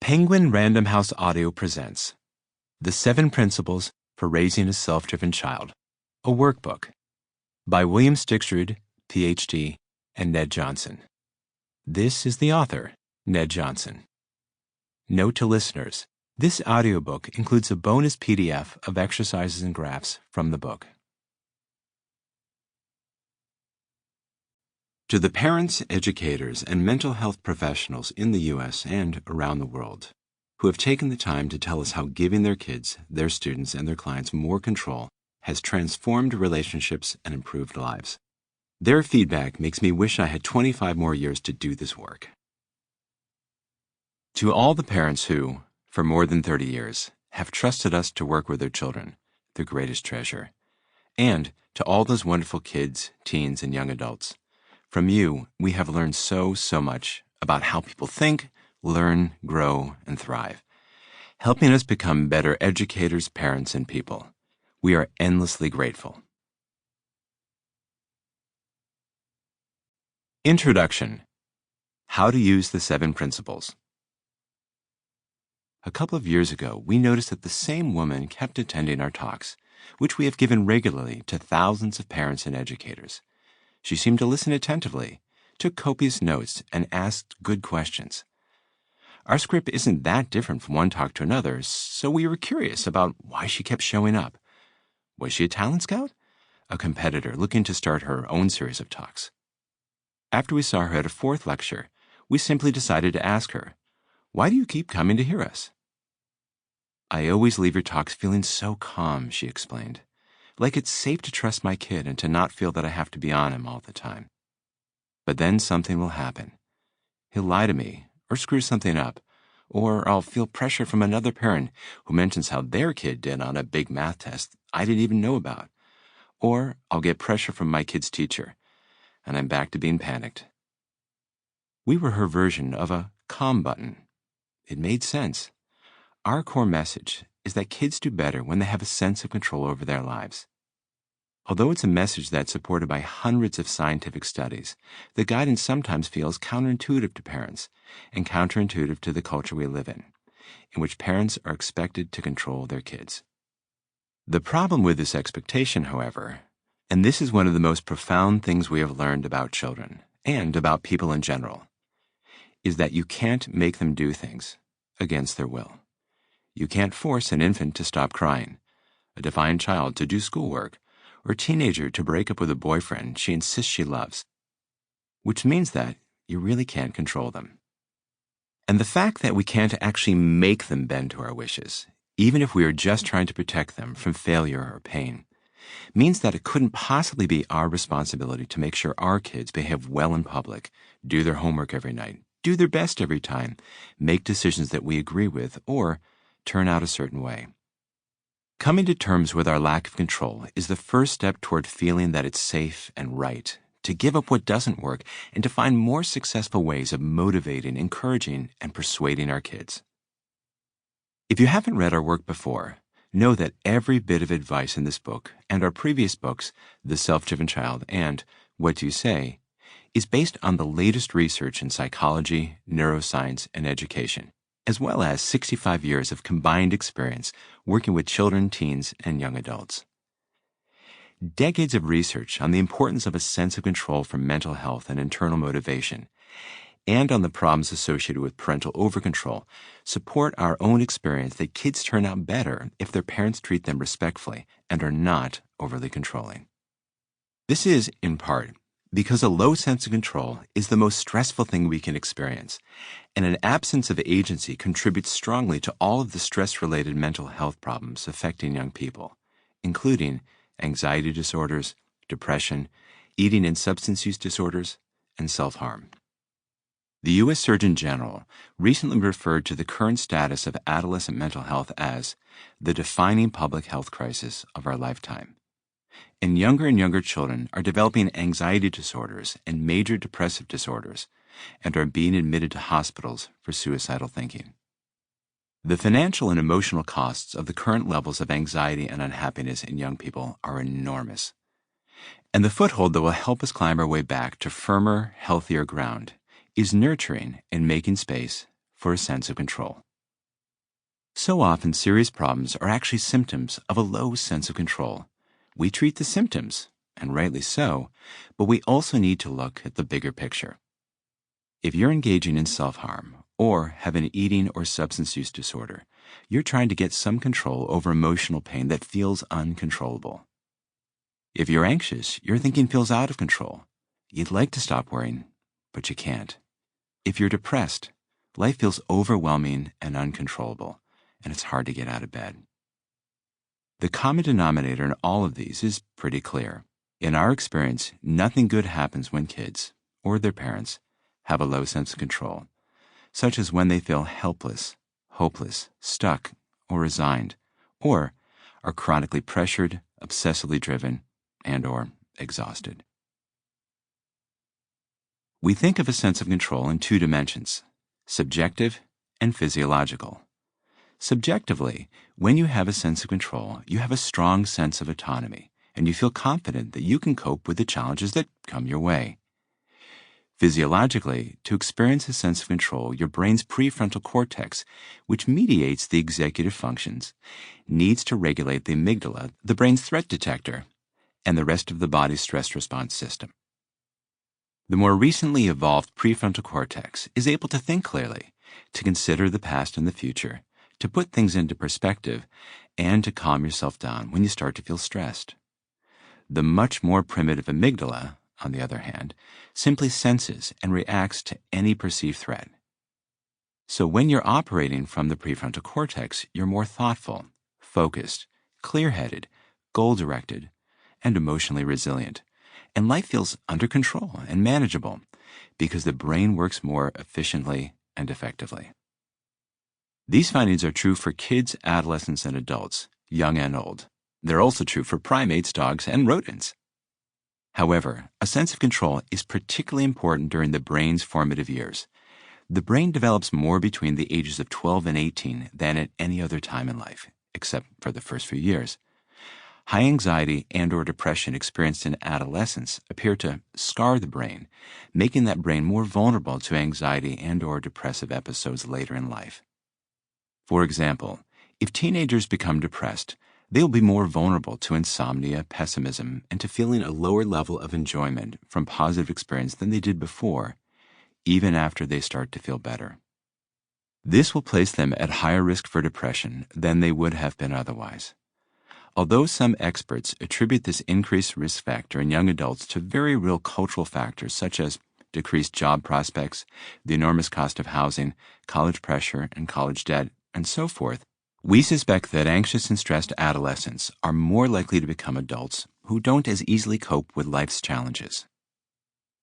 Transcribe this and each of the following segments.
Penguin Random House Audio presents The 7 Principles for Raising a Self-Driven Child, a workbook, by William Stixrud, Ph.D., and Ned Johnson. This is the author, Ned Johnson. Note to listeners, this audiobook includes a bonus PDF of exercises and graphs from the book. To the parents, educators, and mental health professionals in the U.S. and around the world who have taken the time to tell us how giving their kids, their students, and their clients more control has transformed relationships and improved lives. Their feedback makes me wish I had 25 more years to do this work. To all the parents who, for more than 30 years, have trusted us to work with their children, their greatest treasure, and to all those wonderful kids, teens, and young adults, from you, we have learned so much about how people think, learn, grow, and thrive, helping us become better educators, parents, and people. We are endlessly grateful. Introduction: How to use the 7 principles. A couple of years ago, we noticed that the same woman kept attending our talks, which we have given regularly to thousands of parents and educators. She seemed to listen attentively, took copious notes, and asked good questions. Our script isn't that different from one talk to another, so we were curious about why she kept showing up. Was she a talent scout? A competitor looking to start her own series of talks? After we saw her at a 4th lecture, we simply decided to ask her, "Why do you keep coming to hear us?" "I always leave your talks feeling so calm," she explained. "Like it's safe to trust my kid and to not feel that I have to be on him all the time. But then something will happen. He'll lie to me, or screw something up, or I'll feel pressure from another parent who mentions how their kid did on a big math test I didn't even know about, or I'll get pressure from my kid's teacher, and I'm back to being panicked." We were her version of a calm button. It made sense. Our core message is that kids do better when they have a sense of control over their lives. Although it's a message that's supported by hundreds of scientific studies, the guidance sometimes feels counterintuitive to parents and counterintuitive to the culture we live in which parents are expected to control their kids. The problem with this expectation, however, and this is one of the most profound things we have learned about children and about people in general, is that you can't make them do things against their will. You can't force an infant to stop crying, a defiant child to do schoolwork, or a teenager to break up with a boyfriend she insists she loves, which means that you really can't control them. And the fact that we can't actually make them bend to our wishes, even if we are just trying to protect them from failure or pain, means that it couldn't possibly be our responsibility to make sure our kids behave well in public, do their homework every night, do their best every time, make decisions that we agree with, or turn out a certain way. Coming to terms with our lack of control is the first step toward feeling that it's safe and right to give up what doesn't work and to find more successful ways of motivating, encouraging, and persuading our kids. If you haven't read our work before, know that every bit of advice in this book and our previous books, The Self-Driven Child and What Do You Say, is based on the latest research in psychology, neuroscience, and education, as well as 65 years of combined experience working with children, teens, and young adults. Decades of research on the importance of a sense of control for mental health and internal motivation, and on the problems associated with parental overcontrol, support our own experience that kids turn out better if their parents treat them respectfully and are not overly controlling. This is, in part, because a low sense of control is the most stressful thing we can experience, and an absence of agency contributes strongly to all of the stress-related mental health problems affecting young people, including anxiety disorders, depression, eating and substance use disorders, and self-harm. The U.S. Surgeon General recently referred to the current status of adolescent mental health as the defining public health crisis of our lifetime. And younger children are developing anxiety disorders and major depressive disorders and are being admitted to hospitals for suicidal thinking. The financial and emotional costs of the current levels of anxiety and unhappiness in young people are enormous. And the foothold that will help us climb our way back to firmer, healthier ground is nurturing and making space for a sense of control. So often, serious problems are actually symptoms of a low sense of control. We treat the symptoms, and rightly so, but we also need to look at the bigger picture. If you're engaging in self-harm or have an eating or substance use disorder, you're trying to get some control over emotional pain that feels uncontrollable. If you're anxious, your thinking feels out of control. You'd like to stop worrying, but you can't. If you're depressed, life feels overwhelming and uncontrollable, and it's hard to get out of bed. The common denominator in all of these is pretty clear. In our experience, nothing good happens when kids, or their parents, have a low sense of control, such as when they feel helpless, hopeless, stuck, or resigned, or are chronically pressured, obsessively driven, and/or exhausted. We think of a sense of control in two dimensions, subjective and physiological. Subjectively, when you have a sense of control, you have a strong sense of autonomy, and you feel confident that you can cope with the challenges that come your way. Physiologically, to experience a sense of control, your brain's prefrontal cortex, which mediates the executive functions, needs to regulate the amygdala, the brain's threat detector, and the rest of the body's stress response system. The more recently evolved prefrontal cortex is able to think clearly, to consider the past and the future, to put things into perspective, and to calm yourself down when you start to feel stressed. The much more primitive amygdala, on the other hand, simply senses and reacts to any perceived threat. So when you're operating from the prefrontal cortex, you're more thoughtful, focused, clear-headed, goal-directed, and emotionally resilient, and life feels under control and manageable because the brain works more efficiently and effectively. These findings are true for kids, adolescents, and adults, young and old. They're also true for primates, dogs, and rodents. However, a sense of control is particularly important during the brain's formative years. The brain develops more between the ages of 12 and 18 than at any other time in life, except for the first few years. High anxiety and/or depression experienced in adolescence appear to scar the brain, making that brain more vulnerable to anxiety and/or depressive episodes later in life. For example, if teenagers become depressed, they will be more vulnerable to insomnia, pessimism, and to feeling a lower level of enjoyment from positive experience than they did before, even after they start to feel better. This will place them at higher risk for depression than they would have been otherwise. Although some experts attribute this increased risk factor in young adults to very real cultural factors such as decreased job prospects, the enormous cost of housing, college pressure, and college debt, and so forth, we suspect that anxious and stressed adolescents are more likely to become adults who don't as easily cope with life's challenges.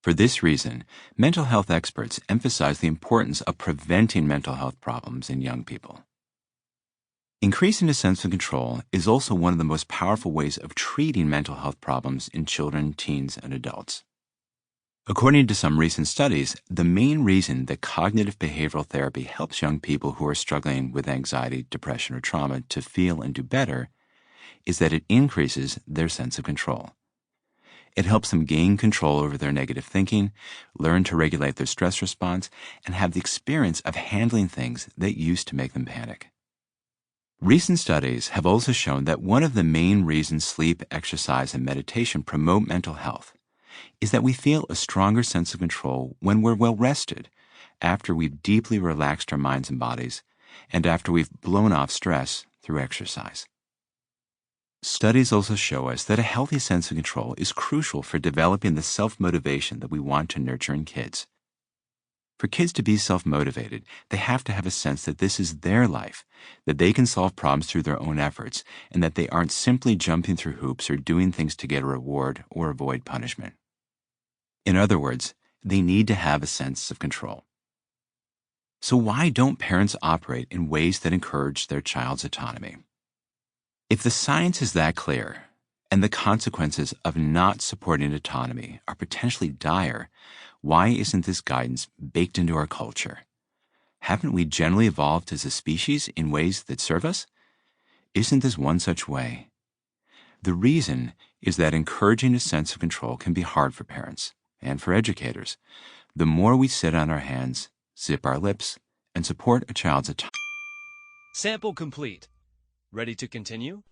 For this reason, mental health experts emphasize the importance of preventing mental health problems in young people. Increasing a sense of control is also one of the most powerful ways of treating mental health problems in children, teens, and adults. According to some recent studies, the main reason that cognitive behavioral therapy helps young people who are struggling with anxiety, depression, or trauma to feel and do better is that it increases their sense of control. It helps them gain control over their negative thinking, learn to regulate their stress response, and have the experience of handling things that used to make them panic. Recent studies have also shown that one of the main reasons sleep, exercise, and meditation promote mental health is that we feel a stronger sense of control when we're well rested, after we've deeply relaxed our minds and bodies, and after we've blown off stress through exercise. Studies also show us that a healthy sense of control is crucial for developing the self-motivation that we want to nurture in kids. For kids to be self-motivated, they have to have a sense that this is their life, that they can solve problems through their own efforts, and that they aren't simply jumping through hoops or doing things to get a reward or avoid punishment. In other words, they need to have a sense of control. So why don't parents operate in ways that encourage their child's autonomy? If the science is that clear, and the consequences of not supporting autonomy are potentially dire, why isn't this guidance baked into our culture? Haven't we generally evolved as a species in ways that serve us? Isn't this one such way? The reason is that encouraging a sense of control can be hard for parents and for educators. The more we sit on our hands, zip our lips, and support a child's autonomy, Sample complete. Ready to continue?